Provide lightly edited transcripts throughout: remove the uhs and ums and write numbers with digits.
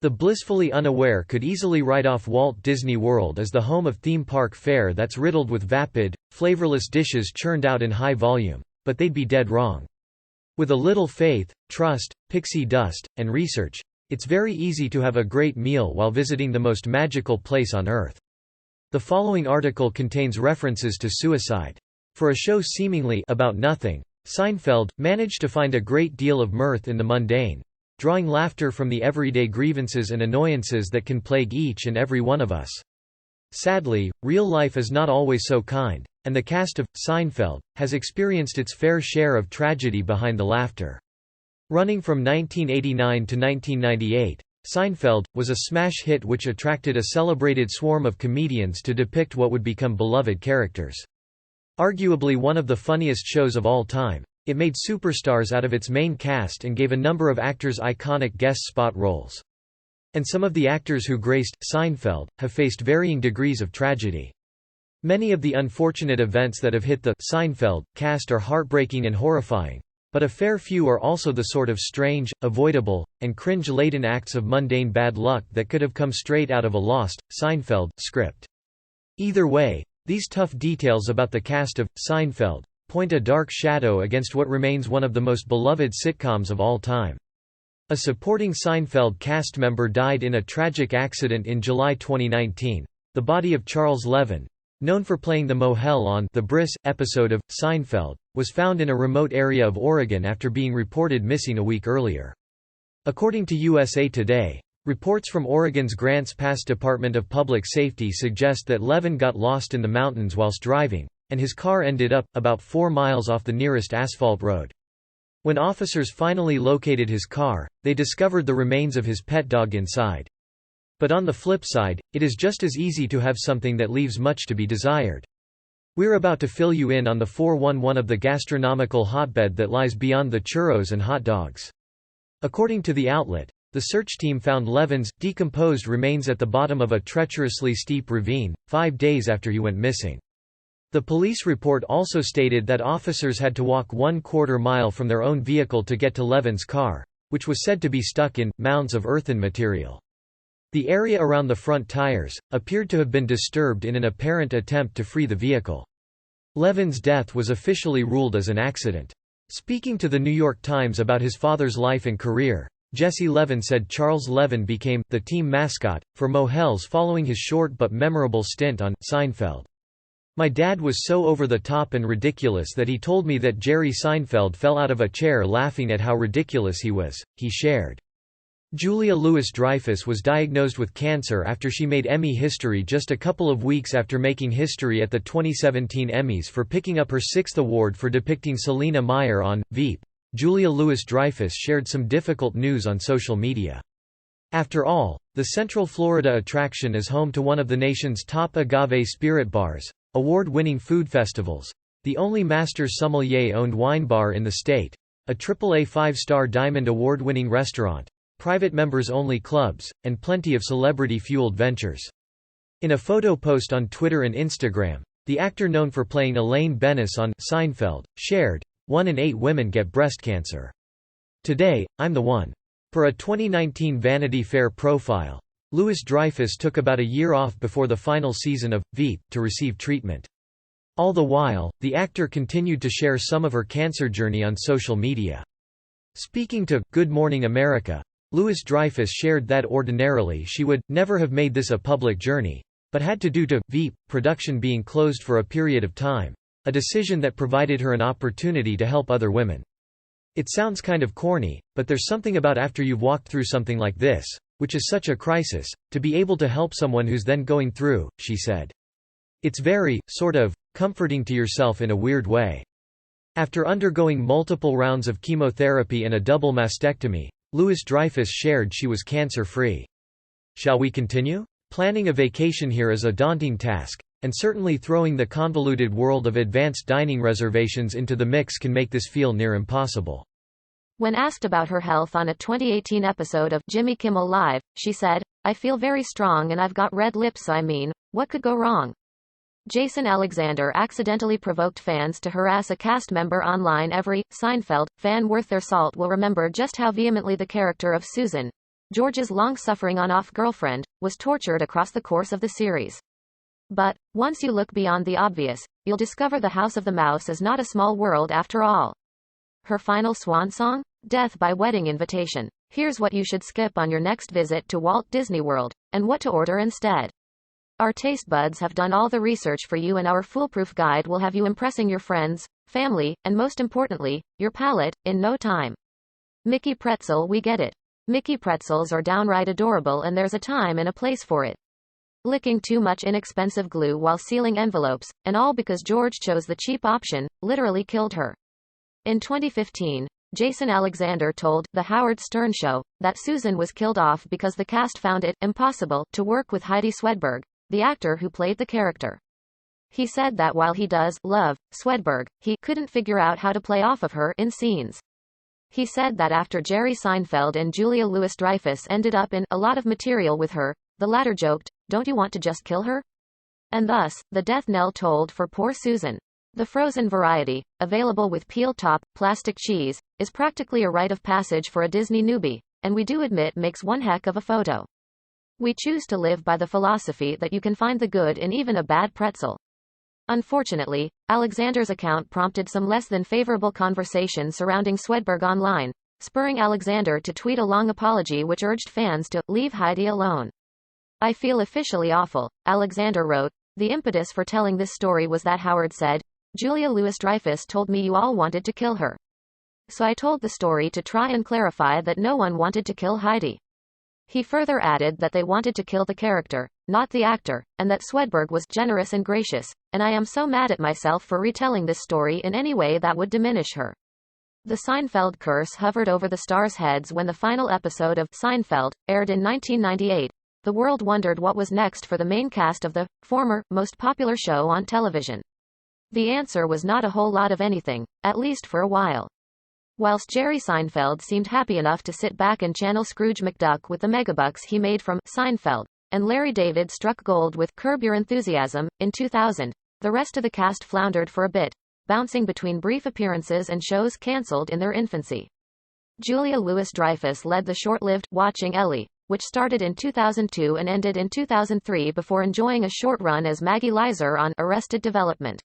The blissfully unaware could easily write off Walt Disney World as the home of theme park fare that's riddled with vapid, flavorless dishes churned out in high volume, but they'd be dead wrong. With a little faith, trust, pixie dust, and research, it's very easy to have a great meal while visiting the most magical place on earth. The following article contains references to suicide. For a show seemingly about nothing, Seinfeld managed to find a great deal of mirth in the mundane, drawing laughter from the everyday grievances and annoyances that can plague each and every one of us. Sadly, real life is not always so kind, and the cast of Seinfeld has experienced its fair share of tragedy behind the laughter. Running from 1989 to 1998, Seinfeld was a smash hit which attracted a celebrated swarm of comedians to depict what would become beloved characters. Arguably one of the funniest shows of all time, it made superstars out of its main cast and gave a number of actors iconic guest spot roles. And some of the actors who graced Seinfeld have faced varying degrees of tragedy. Many of the unfortunate events that have hit the Seinfeld cast are heartbreaking and horrifying, but a fair few are also the sort of strange, avoidable, and cringe-laden acts of mundane bad luck that could have come straight out of a lost Seinfeld script. Either way, these tough details about the cast of Seinfeld point a dark shadow against what remains one of the most beloved sitcoms of all time. A supporting Seinfeld cast member died in a tragic accident in July 2019. The body of Charles Levin, known for playing the Mohel on The Briss episode of Seinfeld, was found in a remote area of Oregon after being reported missing a week earlier. According to USA Today, reports from Oregon's Grants Pass Department of Public Safety suggest that Levin got lost in the mountains whilst driving, and his car ended up about 4 miles off the nearest asphalt road. When officers finally located his car, they discovered the remains of his pet dog inside. But on the flip side, it is just as easy to have something that leaves much to be desired. We're about to fill you in on the 411 of the gastronomical hotbed that lies beyond the churros and hot dogs. According to the outlet, the search team found Levin's decomposed remains at the bottom of a treacherously steep ravine, 5 days after he went missing. The police report also stated that officers had to walk 1/4 mile from their own vehicle to get to Levin's car, which was said to be stuck in mounds of earthen material. The area around the front tires appeared to have been disturbed in an apparent attempt to free the vehicle. Levin's death was officially ruled as an accident. Speaking to the New York Times about his father's life and career, Jesse Levin said Charles Levin became the team mascot for Mohels following his short but memorable stint on Seinfeld. My dad was so over the top and ridiculous that he told me that Jerry Seinfeld fell out of a chair laughing at how ridiculous he was, he shared. Julia Louis-Dreyfus was diagnosed with cancer after she made Emmy history just a couple of weeks after making history at the 2017 Emmys for picking up her 6th award for depicting Selina Meyer on Veep. Julia Louis-Dreyfus shared some difficult news on social media. After all, the Central Florida attraction is home to one of the nation's top agave spirit bars, award-winning food festivals, the only master sommelier-owned wine bar in the state, a AAA 5-star Diamond award-winning restaurant, private members-only clubs, and plenty of celebrity-fueled ventures. In a photo post on Twitter and Instagram, the actor known for playing Elaine Bennis on Seinfeld shared, "1 in 8 women get breast cancer. Today, I'm the one." For a 2019 Vanity Fair profile, Louis-Dreyfus took about a year off before the final season of Veep to receive treatment. All the while, the actor continued to share some of her cancer journey on social media. Speaking to Good Morning America, Louis-Dreyfus shared that ordinarily she would never have made this a public journey, but had to due to Veep production being closed for a period of time, a decision that provided her an opportunity to help other women. It sounds kind of corny, but there's something about after you've walked through something like this, which is such a crisis, to be able to help someone who's then going through, she said. It's very, sort of, comforting to yourself in a weird way. After undergoing multiple rounds of chemotherapy and a double mastectomy, Louis-Dreyfus shared she was cancer-free. Shall we continue? Planning a vacation here is a daunting task, and certainly throwing the convoluted world of advanced dining reservations into the mix can make this feel near impossible. When asked about her health on a 2018 episode of Jimmy Kimmel Live, she said, "I feel very strong and I've got red lips. I mean, what could go wrong?" Jason Alexander accidentally provoked fans to harass a cast member online. Every Seinfeld fan worth their salt will remember just how vehemently the character of Susan, George's long-suffering on-off girlfriend, was tortured across the course of the series. But, once you look beyond the obvious, you'll discover the House of the Mouse is not a small world after all. Her final swan song? Death by wedding invitation. Here's what you should skip on your next visit to Walt Disney World, and what to order instead. Our taste buds have done all the research for you, and our foolproof guide will have you impressing your friends, family, and most importantly, your palate, in no time. Mickey Pretzel, we get it. Mickey pretzels are downright adorable, and there's a time and a place for it. Licking too much inexpensive glue while sealing envelopes, and all because George chose the cheap option, literally killed her. In 2015, Jason Alexander told The Howard Stern Show that Susan was killed off because the cast found it impossible to work with Heidi Swedberg, the actor who played the character. He said that while he does love Swedberg, he couldn't figure out how to play off of her in scenes. He said that after Jerry Seinfeld and Julia Louis-Dreyfus ended up in a lot of material with her, the latter joked, "Don't you want to just kill her?" And thus, the death knell tolled for poor Susan. The frozen variety, available with peel-top, plastic cheese, is practically a rite of passage for a Disney newbie, and we do admit makes one heck of a photo. We choose to live by the philosophy that you can find the good in even a bad pretzel. Unfortunately, Alexander's account prompted some less than favorable conversation surrounding Swedberg online, spurring Alexander to tweet a long apology which urged fans to leave Heidi alone. "I feel officially awful," Alexander wrote. "The impetus for telling this story was that Howard said, 'Julia Louis-Dreyfus told me you all wanted to kill her. So I told the story to try and clarify that no one wanted to kill Heidi.'" He further added that they wanted to kill the character, not the actor, and that Swedberg was generous and gracious, and I am so mad at myself for retelling this story in any way that would diminish her. The Seinfeld Curse hovered over the stars' heads when the final episode of Seinfeld aired in 1998. The world wondered what was next for the main cast of the former, most popular show on television. The answer was not a whole lot of anything, at least for a while. Whilst Jerry Seinfeld seemed happy enough to sit back and channel Scrooge McDuck with the megabucks he made from Seinfeld, and Larry David struck gold with Curb Your Enthusiasm in 2000, the rest of the cast floundered for a bit, bouncing between brief appearances and shows cancelled in their infancy. Julia Louis-Dreyfus led the short-lived Watching Ellie, which started in 2002 and ended in 2003 before enjoying a short run as Maggie Lizer on Arrested Development.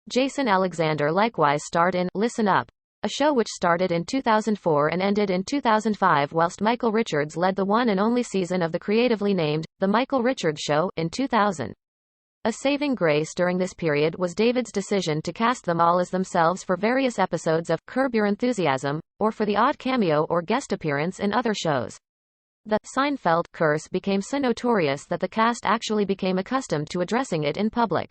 Jason Alexander likewise starred in Listen Up, a show which started in 2004 and ended in 2005, whilst Michael Richards led the one and only season of the creatively named The Michael Richards Show in 2000. A saving grace during this period was David's decision to cast them all as themselves for various episodes of Curb Your Enthusiasm, or for the odd cameo or guest appearance in other shows. The Seinfeld Curse became so notorious that the cast actually became accustomed to addressing it in public.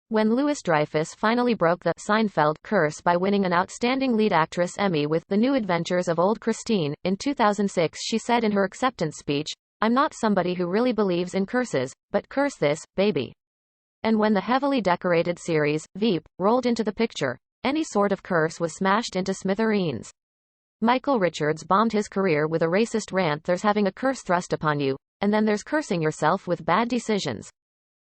When Louis-Dreyfus finally broke the Seinfeld Curse by winning an Outstanding Lead Actress Emmy with The New Adventures of Old Christine, in 2006, she said in her acceptance speech, "I'm not somebody who really believes in curses, but curse this, baby." And when the heavily decorated series, Veep, rolled into the picture, any sort of curse was smashed into smithereens. Michael Richards bombed his career with a racist rant: "There's having a curse thrust upon you, and then there's cursing yourself with bad decisions.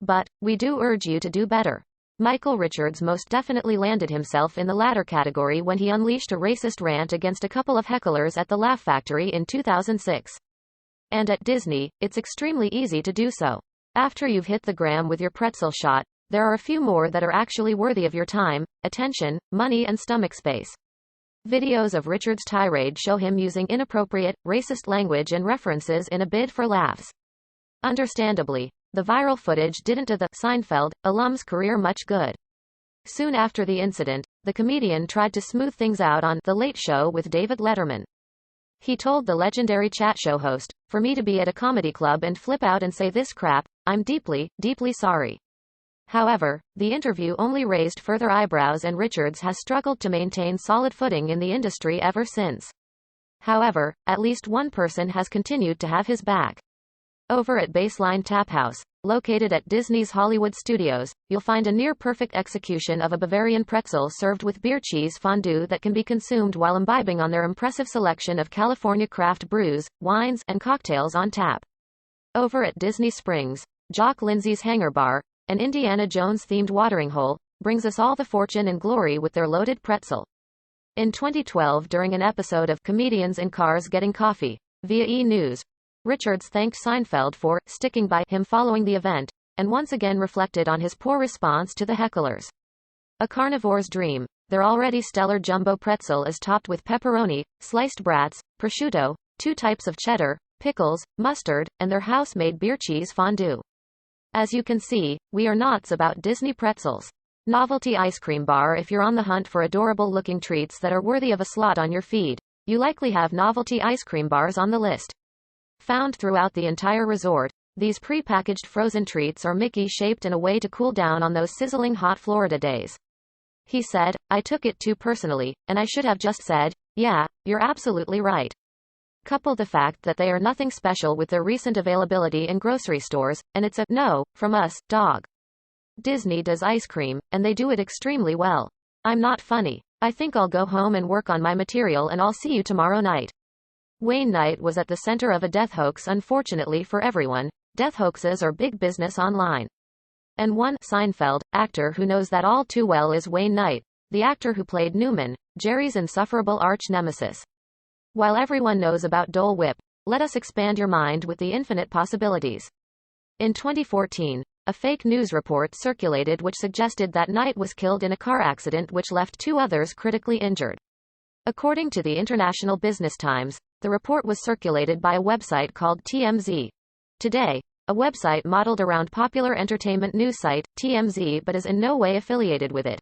But we do urge you to do better." Michael Richards most definitely landed himself in the latter category when he unleashed a racist rant against a couple of hecklers at the Laugh Factory in 2006. And at Disney, it's extremely easy to do so. After you've hit the gram with your pretzel shot, there are a few more that are actually worthy of your time, attention, money and stomach space. Videos of Richards' tirade show him using inappropriate, racist language and references in a bid for laughs. Understandably, the viral footage didn't do the Seinfeld alum's career much good. Soon after the incident, the comedian tried to smooth things out on The Late Show with David Letterman. He told the legendary chat show host, "For me to be at a comedy club and flip out and say this crap, I'm deeply, deeply sorry." However, the interview only raised further eyebrows, and Richards has struggled to maintain solid footing in the industry ever since. However, at least one person has continued to have his back. Over at Baseline Tap House, located at Disney's Hollywood Studios, you'll find a near-perfect execution of a Bavarian pretzel served with beer cheese fondue that can be consumed while imbibing on their impressive selection of California craft brews, wines, and cocktails on tap. Over at Disney Springs, Jock Lindsay's Hangar Bar, an Indiana Jones-themed watering hole, brings us all the fortune and glory with their loaded pretzel. In 2012, during an episode of Comedians in Cars Getting Coffee, Via E! News, Richards thanked Seinfeld for sticking by him following the event, and once again reflected on his poor response to the hecklers. A carnivore's dream. Their already stellar jumbo pretzel is topped with pepperoni, sliced brats, prosciutto, 2 types of cheddar, pickles, mustard, and their house-made beer cheese fondue. As you can see, we are nuts about Disney pretzels. Novelty Ice Cream Bar. If you're on the hunt for adorable-looking treats that are worthy of a slot on your feed, you likely have Novelty Ice Cream Bars on the list. Found throughout the entire resort, these pre-packaged frozen treats are Mickey-shaped in a way to cool down on those sizzling hot Florida days. He said, I took it too personally, and I should have just said, yeah, you're absolutely right. Couple the fact that they are nothing special with their recent availability in grocery stores, and it's a no from us, dog. Disney does ice cream, and they do it extremely well. I'm not funny. I think I'll go home and work on my material, and I'll see you tomorrow night. Wayne Knight was at the center of a death hoax. Unfortunately for everyone, death hoaxes are big business online. And one Seinfeld actor who knows that all too well is Wayne Knight, the actor who played Newman, Jerry's insufferable arch-nemesis. While everyone knows about Dole Whip, let us expand your mind with the infinite possibilities. In 2014, a fake news report circulated which suggested that Knight was killed in a car accident which left 2 others critically injured. According to the International Business Times, the report was circulated by a website called TMZ Today, a website modeled around popular entertainment news site, TMZ, but is in no way affiliated with it.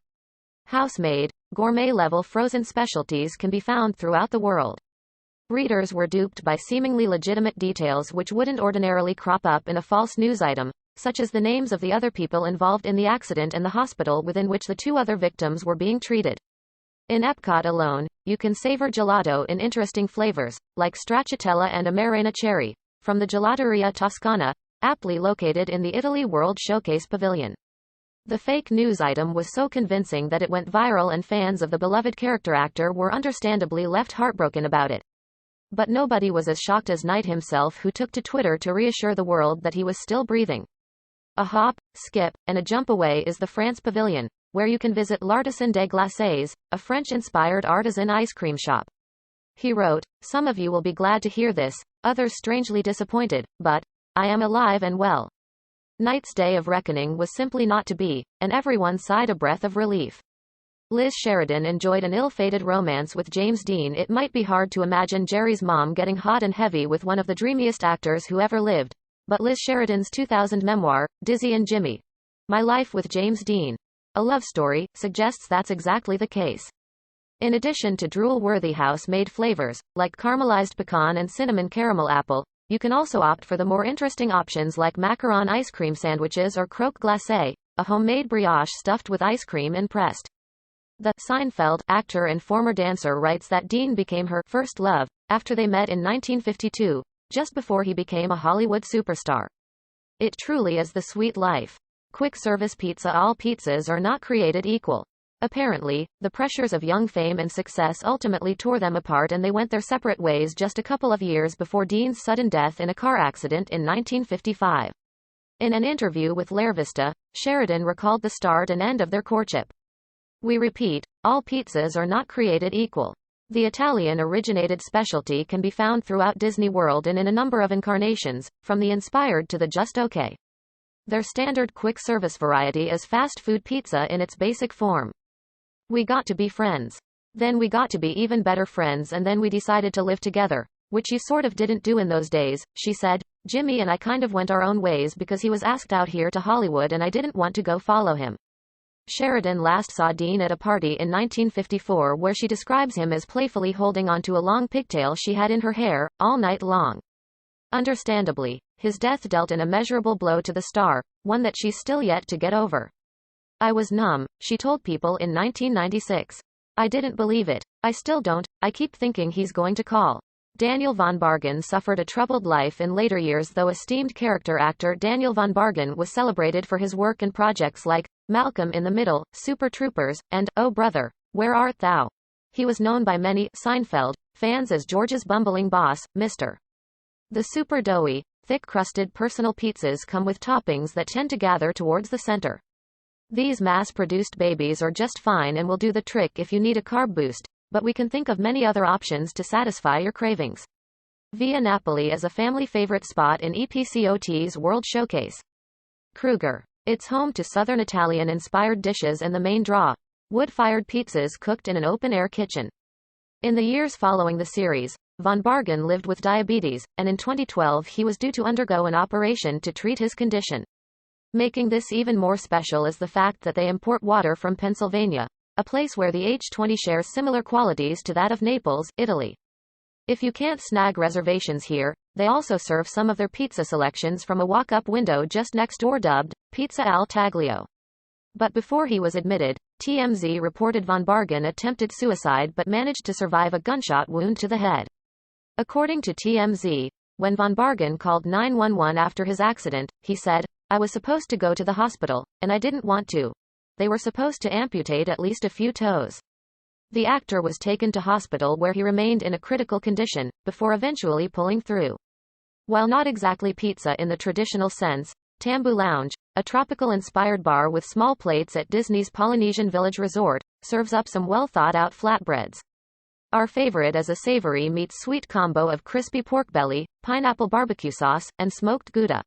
House-made, gourmet-level frozen specialties can be found throughout the world. Readers were duped by seemingly legitimate details which wouldn't ordinarily crop up in a false news item, such as the names of the other people involved in the accident and the hospital within which the 2 other victims were being treated. In Epcot alone, you can savor gelato in interesting flavors, like stracciatella and amarena cherry, from the Gelateria Toscana, aptly located in the Italy World Showcase Pavilion. The fake news item was so convincing that it went viral, and fans of the beloved character actor were understandably left heartbroken about it. But nobody was as shocked as Knight himself, who took to Twitter to reassure the world that he was still breathing. A hop, skip, and a jump away is the France Pavilion, where you can visit L'Artisan des Glaces, a French-inspired artisan ice cream shop. He wrote, some of you will be glad to hear this, others strangely disappointed, but I am alive and well. Knight's day of reckoning was simply not to be, and everyone sighed a breath of relief. Liz Sheridan enjoyed an ill-fated romance with James Dean. It might be hard to imagine Jerry's mom getting hot and heavy with one of the dreamiest actors who ever lived, but Liz Sheridan's 2000 memoir, Dizzy and Jimmy, My Life with James Dean, a love story, suggests that's exactly the case. In addition to drool-worthy house-made flavors, like caramelized pecan and cinnamon caramel apple, you can also opt for the more interesting options like macaron ice cream sandwiches or croque glacée, a homemade brioche stuffed with ice cream and pressed. The Seinfeld actor and former dancer writes that Dean became her first love after they met in 1952, just before he became a Hollywood superstar. It truly is the sweet life. Quick service pizza. All pizzas are not created equal. Apparently, the pressures of young fame and success ultimately tore them apart, and they went their separate ways just a couple of years before Dean's sudden death in a car accident in 1955. In an interview with L'Arvista, Sheridan recalled the start and end of their courtship. We repeat, all pizzas are not created equal. The Italian-originated specialty can be found throughout Disney World and in a number of incarnations, from the inspired to the just okay. Their standard quick-service variety is fast food pizza in its basic form. We got to be friends. Then we got to be even better friends, and then we decided to live together, which you sort of didn't do in those days, she said. Jimmy and I kind of went our own ways because he was asked out here to Hollywood and I didn't want to go follow him. Sheridan last saw Dean at a party in 1954 where she describes him as playfully holding onto a long pigtail she had in her hair, all night long. Understandably, his death dealt an immeasurable blow to the star, one that she's still yet to get over. I was numb, she told People in 1996. I didn't believe it. I still don't. I keep thinking he's going to call. Daniel von Bargen suffered a troubled life in later years, though esteemed character actor Daniel von Bargen was celebrated for his work in projects like Malcolm in the Middle, Super Troopers, and Oh Brother, Where Art Thou? He was known by many Seinfeld fans as George's bumbling boss, Mr. The super doughy, thick-crusted personal pizzas come with toppings that tend to gather towards the center. These mass-produced babies are just fine and will do the trick if you need a carb boost, but we can think of many other options to satisfy your cravings. Via Napoli is a family favorite spot in Epcot's World Showcase. Kruger. It's home to Southern Italian-inspired dishes and the main draw, wood-fired pizzas cooked in an open-air kitchen. In the years following the series, Von Bargen lived with diabetes, and in 2012 he was due to undergo an operation to treat his condition. Making this even more special is the fact that they import water from Pennsylvania, a place where the H20 shares similar qualities to that of Naples, Italy. If you can't snag reservations here, they also serve some of their pizza selections from a walk-up window just next door dubbed Pizza al Taglio. But before he was admitted, TMZ reported Von Bargen attempted suicide but managed to survive a gunshot wound to the head. According to TMZ, when Von Bargen called 911 after his accident, he said, "I was supposed to go to the hospital, and I didn't want to. They were supposed to amputate at least a few toes." The actor was taken to hospital where he remained in a critical condition, before eventually pulling through. While not exactly pizza in the traditional sense, Tambu Lounge, a tropical-inspired bar with small plates at Disney's Polynesian Village Resort, serves up some well-thought-out flatbreads. Our favorite is a savory meets sweet combo of crispy pork belly, pineapple barbecue sauce, and smoked Gouda.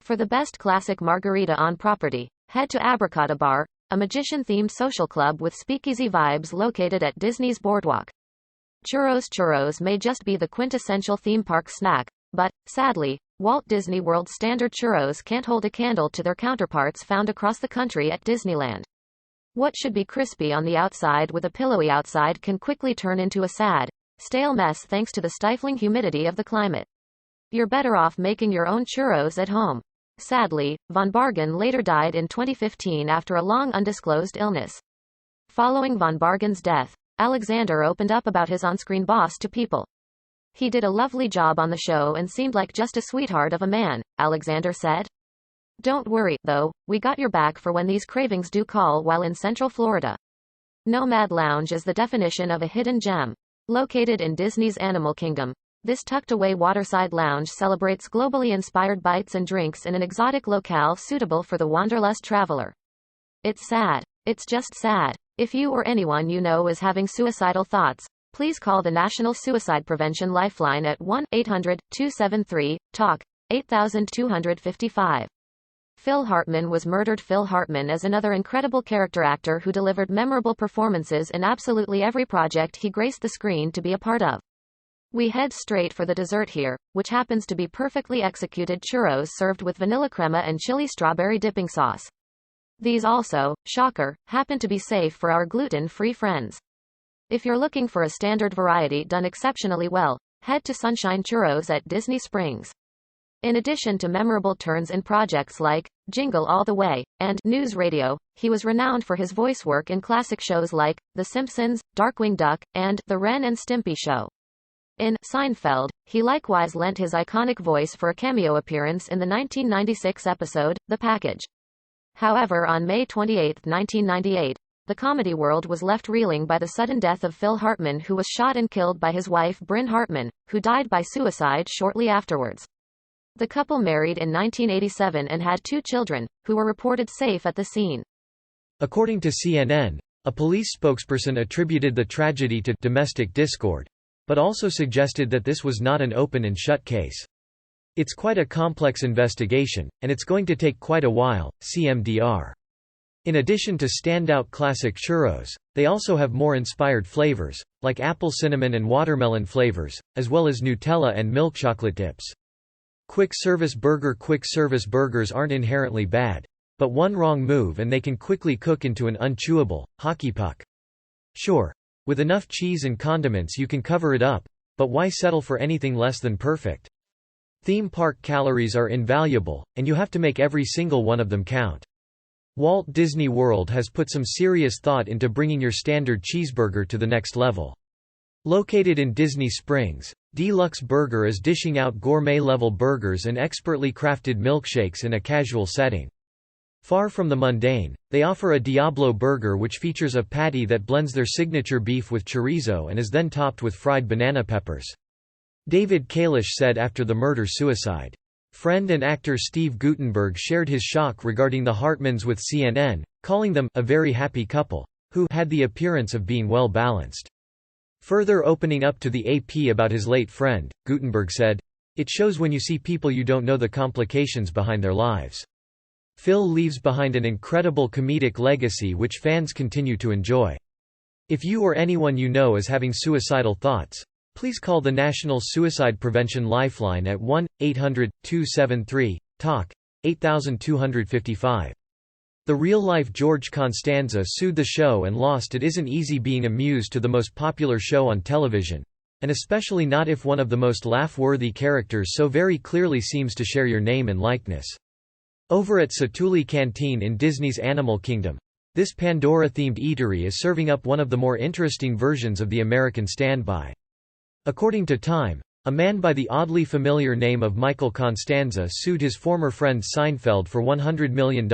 For the best classic margarita on property, head to Abracata Bar, a magician-themed social club with speakeasy vibes located at Disney's Boardwalk. Churros may just be the quintessential theme park snack, but, sadly, Walt Disney World standard churros can't hold a candle to their counterparts found across the country at Disneyland. What should be crispy on the outside with a pillowy outside can quickly turn into a sad, stale mess thanks to the stifling humidity of the climate. You're better off making your own churros at home. Sadly, Von Bargen later died in 2015 after a long undisclosed illness. Following Von Bargen's death, Alexander opened up about his on-screen boss to People. "He did a lovely job on the show and seemed like just a sweetheart of a man," Alexander said. "Don't worry, though, we got your back for when these cravings do call while in Central Florida." Nomad Lounge is the definition of a hidden gem. Located in Disney's Animal Kingdom, this tucked-away waterside lounge celebrates globally inspired bites and drinks in an exotic locale suitable for the wanderlust traveler. It's sad. It's just sad. If you or anyone you know is having suicidal thoughts, please call the National Suicide Prevention Lifeline at 1-800-273-TALK, 8255. Phil Hartman was murdered. Phil Hartman is another incredible character actor who delivered memorable performances in absolutely every project he graced the screen to be a part of. We head straight for the dessert here, which happens to be perfectly executed churros served with vanilla crema and chili strawberry dipping sauce. These also, shocker, happen to be safe for our gluten-free friends. If you're looking for a standard variety done exceptionally well, head to Sunshine Churros at Disney Springs. In addition to memorable turns in projects like Jingle All the Way and News Radio, he was renowned for his voice work in classic shows like The Simpsons, Darkwing Duck, and The Ren and Stimpy Show. In Seinfeld, he likewise lent his iconic voice for a cameo appearance in the 1996 episode, The Package. However, on May 28, 1998, the comedy world was left reeling by the sudden death of Phil Hartman, who was shot and killed by his wife Bryn Hartman, who died by suicide shortly afterwards. The couple married in 1987 and had 2 children, who were reported safe at the scene. According to CNN, a police spokesperson attributed the tragedy to domestic discord, but also suggested that this was not an open and shut case. It's quite a complex investigation, and it's going to take quite a while, CMDR. In addition to standout classic churros, they also have more inspired flavors, like apple cinnamon and watermelon flavors, as well as Nutella and milk chocolate dips. Quick service burgers aren't inherently bad. But one wrong move and they can quickly cook into an unchewable, hockey puck. Sure. With enough cheese and condiments you can cover it up, but why settle for anything less than perfect? Theme park calories are invaluable, and you have to make every single one of them count. Walt Disney World has put some serious thought into bringing your standard cheeseburger to the next level. Located in Disney Springs, Deluxe Burger is dishing out gourmet-level burgers and expertly crafted milkshakes in a casual setting. Far from the mundane, they offer a Diablo Burger which features a patty that blends their signature beef with chorizo and is then topped with fried banana peppers. David Kalish said after the murder-suicide. Friend and actor Steve Guttenberg shared his shock regarding the Hartmans with CNN, calling them a very happy couple, who had the appearance of being well-balanced. Further opening up to the AP about his late friend, Gutenberg said, "It shows when you see people you don't know the complications behind their lives." Phil leaves behind an incredible comedic legacy which fans continue to enjoy. If you or anyone you know is having suicidal thoughts, please call the National Suicide Prevention Lifeline at 1-800-273-TALK, 8255. The real-life George Costanza sued the show and lost. It isn't easy being a muse to the most popular show on television, and especially not if one of the most laugh-worthy characters so very clearly seems to share your name and likeness. Over at Satuli Canteen in Disney's Animal Kingdom, this Pandora-themed eatery is serving up one of the more interesting versions of the American standby. According to Time, a man by the oddly familiar name of Michael Costanza sued his former friend Seinfeld for $100 million,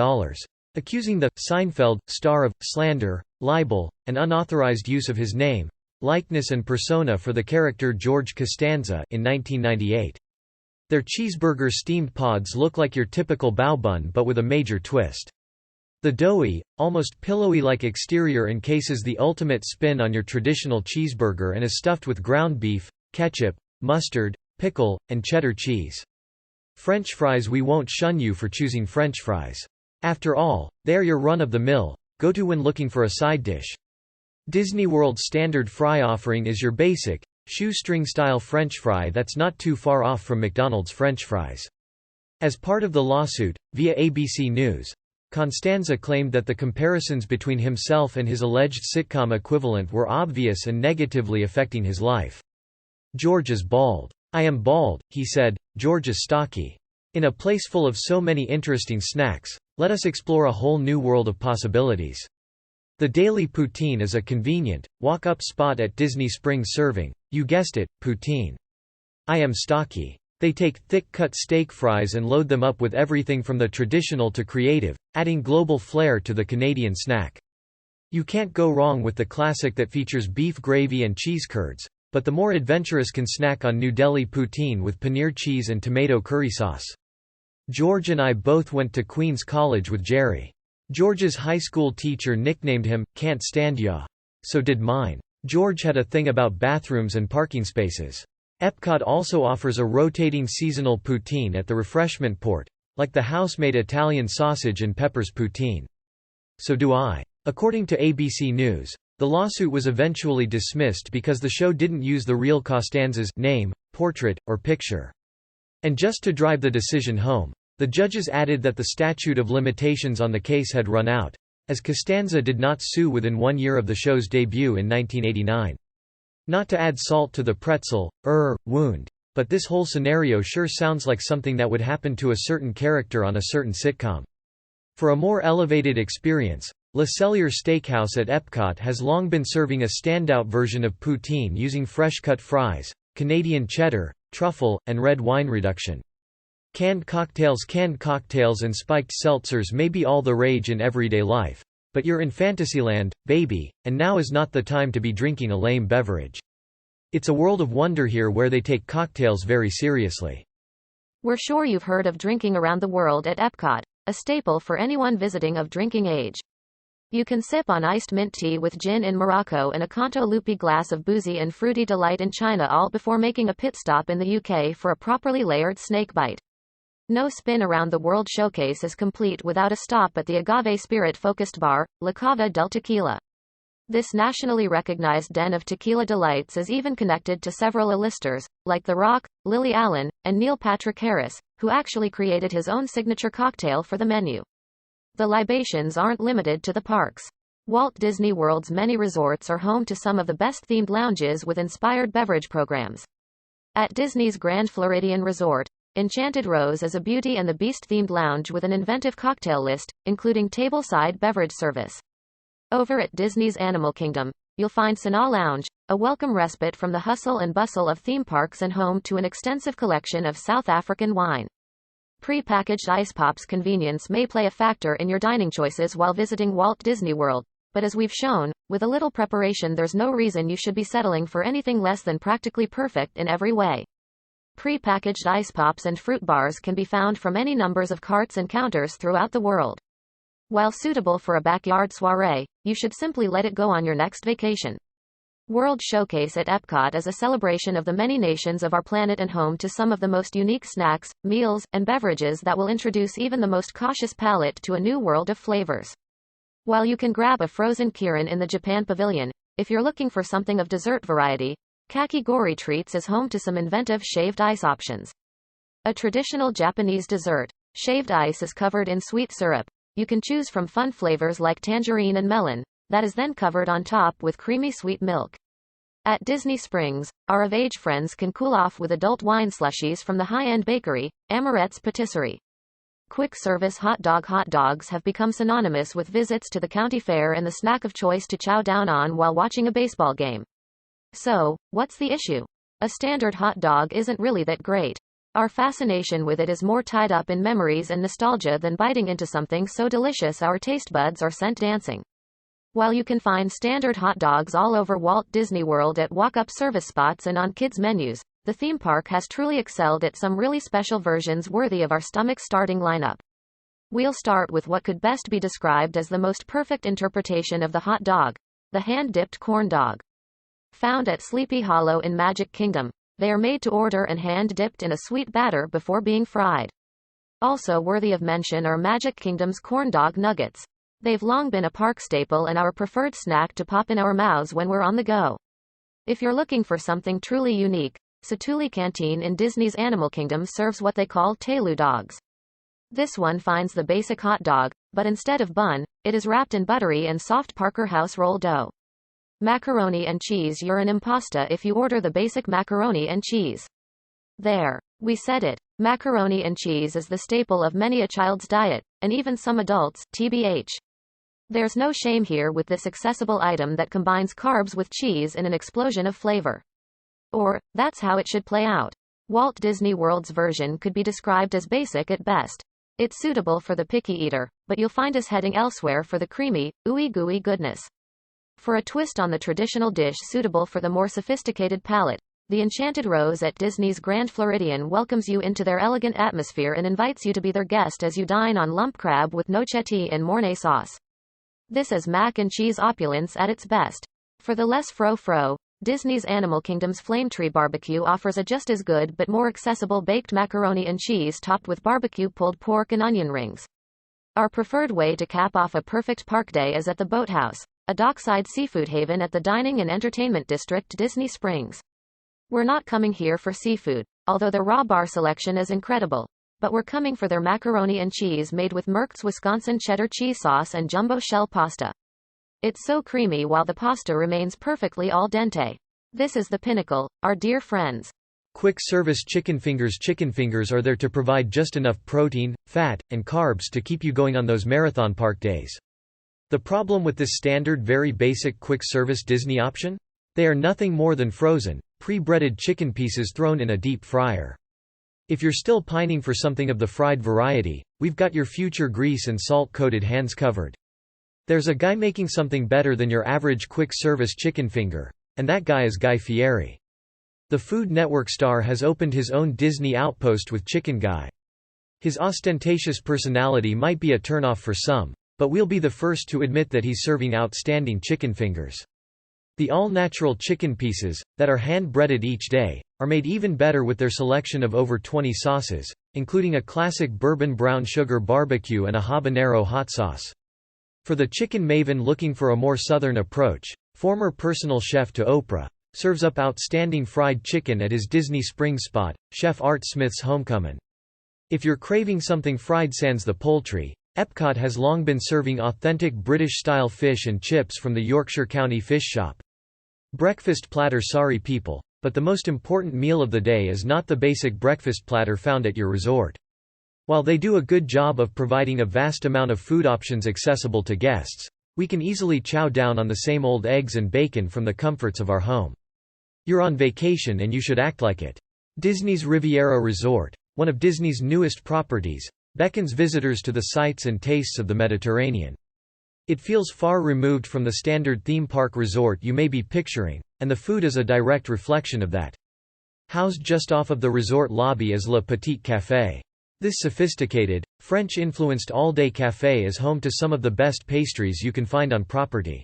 accusing the Seinfeld star of slander, libel, and unauthorized use of his name, likeness and persona for the character George Costanza in 1998. Their cheeseburger steamed pods look like your typical bao bun but with a major twist. The doughy, almost pillowy-like exterior encases the ultimate spin on your traditional cheeseburger and is stuffed with ground beef, ketchup, mustard, pickle, and cheddar cheese. French fries. We won't shun you for choosing French fries. After all, they are your run-of-the-mill, go-to when looking for a side dish. Disney World's standard fry offering is your basic, shoestring-style French fry that's not too far off from McDonald's French fries. As part of the lawsuit, via ABC News, Costanza claimed that the comparisons between himself and his alleged sitcom equivalent were obvious and negatively affecting his life. "George is bald. I am bald," he said. "George is stocky. In a place full of so many interesting snacks, let us explore a whole new world of possibilities." The Daily Poutine is a convenient, walk-up spot at Disney Springs serving, you guessed it, poutine. I am stocky. They take thick-cut steak fries and load them up with everything from the traditional to creative, adding global flair to the Canadian snack. You can't go wrong with the classic that features beef gravy and cheese curds, but the more adventurous can snack on New Delhi poutine with paneer cheese and tomato curry sauce. George and I both went to Queen's College with Jerry. George's high school teacher nicknamed him, "Can't Stand Ya." So did mine. George had a thing about bathrooms and parking spaces. Epcot also offers a rotating seasonal poutine at the refreshment port, like the house-made Italian sausage and peppers poutine. So do I. According to ABC News, the lawsuit was eventually dismissed because the show didn't use the real Costanza's name, portrait, or picture. And just to drive the decision home, the judges added that the statute of limitations on the case had run out, as Costanza did not sue within 1 year of the show's debut in 1989. Not to add salt to the pretzel, wound, but this whole scenario sure sounds like something that would happen to a certain character on a certain sitcom. For a more elevated experience, Le Cellier Steakhouse at Epcot has long been serving a standout version of poutine using fresh-cut fries, Canadian cheddar, truffle, and red wine reduction. Canned cocktails and spiked seltzers may be all the rage in everyday life, but you're in Fantasyland, baby, and now is not the time to be drinking a lame beverage. It's a world of wonder here where they take cocktails very seriously. We're sure you've heard of drinking around the world at Epcot, a staple for anyone visiting of drinking age. You can sip on iced mint tea with gin in Morocco and a Canto Lupi glass of boozy and fruity delight in China, all before making a pit stop in the UK for a properly layered snake bite. No spin around the world showcase is complete without a stop at the agave spirit-focused bar, La Cava del Tequila. This nationally recognized den of tequila delights is even connected to several A-listers, like The Rock, Lily Allen, and Neil Patrick Harris, who actually created his own signature cocktail for the menu. The libations aren't limited to the parks. Walt Disney World's many resorts are home to some of the best-themed lounges with inspired beverage programs. At Disney's Grand Floridian Resort, Enchanted Rose is a Beauty and the Beast-themed lounge with an inventive cocktail list, including tableside beverage service. Over at Disney's Animal Kingdom, you'll find Sanaa Lounge, a welcome respite from the hustle and bustle of theme parks and home to an extensive collection of South African wine. Pre-packaged ice pops convenience may play a factor in your dining choices while visiting Walt Disney World, but as we've shown, with a little preparation there's no reason you should be settling for anything less than practically perfect in every way. Pre-packaged ice pops and fruit bars can be found from any numbers of carts and counters throughout the world. While suitable for a backyard soiree, you should simply let it go on your next vacation. World Showcase at Epcot is a celebration of the many nations of our planet and home to some of the most unique snacks, meals, and beverages that will introduce even the most cautious palate to a new world of flavors. While you can grab a frozen Kirin in the Japan Pavilion, if you're looking for something of dessert variety, Kakigori Treats is home to some inventive shaved ice options. A traditional Japanese dessert, shaved ice is covered in sweet syrup. You can choose from fun flavors like tangerine and melon, that is then covered on top with creamy sweet milk. At Disney Springs, our of-age friends can cool off with adult wine slushies from the high-end bakery, Amorette's Patisserie. Quick-service hot dogs have become synonymous with visits to the county fair and the snack of choice to chow down on while watching a baseball game. So, what's the issue? A standard hot dog isn't really that great. Our fascination with it is more tied up in memories and nostalgia than biting into something so delicious our taste buds are sent dancing. While you can find standard hot dogs all over Walt Disney World at walk-up service spots and on kids' menus, the theme park has truly excelled at some really special versions worthy of our stomach-starting lineup. We'll start with what could best be described as the most perfect interpretation of the hot dog, the hand-dipped corn dog. Found at Sleepy Hollow in Magic Kingdom, they are made to order and hand-dipped in a sweet batter before being fried. Also worthy of mention are Magic Kingdom's corn dog nuggets. They've long been a park staple and our preferred snack to pop in our mouths when we're on the go. If you're looking for something truly unique, Satuli Canteen in Disney's Animal Kingdom serves what they call Telu dogs. This one finds the basic hot dog, but instead of bun, it is wrapped in buttery and soft Parker House roll dough. Macaroni and cheese. You're an impasta if you order the basic macaroni and cheese. There. We said it. Macaroni and cheese is the staple of many a child's diet, and even some adults, TBH. There's no shame here with this accessible item that combines carbs with cheese in an explosion of flavor. Or, that's how it should play out. Walt Disney World's version could be described as basic at best. It's suitable for the picky eater, but you'll find us heading elsewhere for the creamy, ooey-gooey goodness. For a twist on the traditional dish suitable for the more sophisticated palate, the Enchanted Rose at Disney's Grand Floridian welcomes you into their elegant atmosphere and invites you to be their guest as you dine on lump crab with nocetti and mornay sauce. This is mac and cheese opulence at its best. For the less fro-fro, Disney's Animal Kingdom's Flametree Barbecue offers a just as good but more accessible baked macaroni and cheese topped with barbecue pulled pork and onion rings. Our preferred way to cap off a perfect park day is at the Boathouse, a dockside seafood haven at the Dining and Entertainment District, Disney Springs. We're not coming here for seafood, although the raw bar selection is incredible. But we're coming for their macaroni and cheese made with Merck's Wisconsin cheddar cheese sauce and jumbo shell pasta. It's so creamy while the pasta remains perfectly al dente. This is the pinnacle, our dear friends. Quick service chicken fingers. Chicken fingers are there to provide just enough protein, fat, and carbs to keep you going on those marathon park days. The problem with this standard very basic quick service Disney option? They are nothing more than frozen, pre-breaded chicken pieces thrown in a deep fryer. If you're still pining for something of the fried variety, we've got your future grease and salt-coated hands covered. There's a guy making something better than your average quick-service chicken finger, and that guy is Guy Fieri. The Food Network star has opened his own Disney outpost with Chicken Guy. His ostentatious personality might be a turnoff for some, but we'll be the first to admit that he's serving outstanding chicken fingers. The all-natural chicken pieces, that are hand-breaded each day, are made even better with their selection of over 20 sauces, including a classic bourbon brown sugar barbecue and a habanero hot sauce. For the chicken maven looking for a more southern approach, former personal chef to Oprah, serves up outstanding fried chicken at his Disney Springs spot, Chef Art Smith's Homecoming. If you're craving something fried sans the poultry, Epcot has long been serving authentic British-style fish and chips from the Yorkshire County Fish Shop. Breakfast platter. Sorry people, but the most important meal of the day is not the basic breakfast platter found at your resort. While they do a good job of providing a vast amount of food options accessible to guests, we can easily chow down on the same old eggs and bacon from the comforts of our home. You're on vacation and you should act like it. Disney's Riviera Resort, one of Disney's newest properties, beckons visitors to the sights and tastes of the Mediterranean. It feels far removed from the standard theme park resort you may be picturing, and the food is a direct reflection of that. Housed just off of the resort lobby is Le Petite Cafe. This sophisticated, French-influenced all-day café is home to some of the best pastries you can find on property.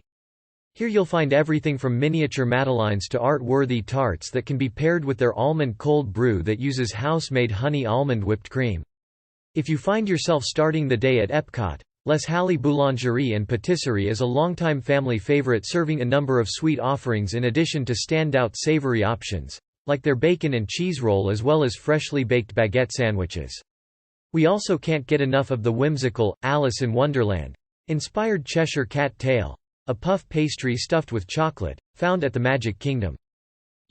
Here you'll find everything from miniature madeleines to art-worthy tarts that can be paired with their almond cold brew that uses house-made honey almond whipped cream. If you find yourself starting the day at Epcot, Les Halles Boulangerie and Patisserie is a longtime family favorite, serving a number of sweet offerings in addition to standout savory options, like their bacon and cheese roll as well as freshly baked baguette sandwiches. We also can't get enough of the whimsical, Alice in Wonderland-inspired Cheshire Cat tail, a puff pastry stuffed with chocolate, found at the Magic Kingdom.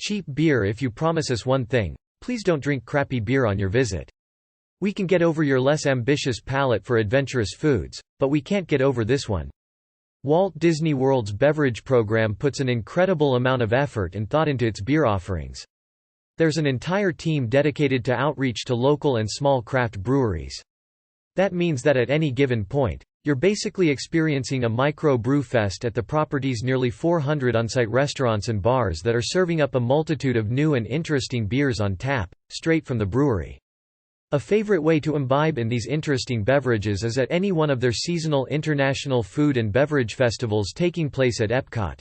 Cheap beer. If you promise us one thing, please don't drink crappy beer on your visit. We can get over your less ambitious palate for adventurous foods, but we can't get over this one. Walt Disney World's beverage program puts an incredible amount of effort and thought into its beer offerings. There's an entire team dedicated to outreach to local and small craft breweries. That means that at any given point, you're basically experiencing a micro-brew fest at the property's nearly 400 on-site restaurants and bars that are serving up a multitude of new and interesting beers on tap, straight from the brewery. A favorite way to imbibe in these interesting beverages is at any one of their seasonal international food and beverage festivals taking place at Epcot.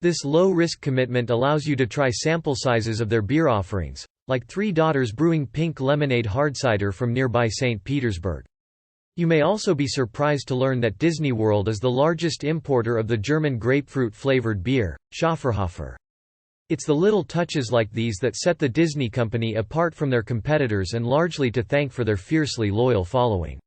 This low-risk commitment allows you to try sample sizes of their beer offerings, like Three Daughters Brewing Pink Lemonade Hard Cider from nearby St. Petersburg. You may also be surprised to learn that Disney World is the largest importer of the German grapefruit-flavored beer, Schafferhofer. It's the little touches like these that set the Disney Company apart from their competitors and largely to thank for their fiercely loyal following.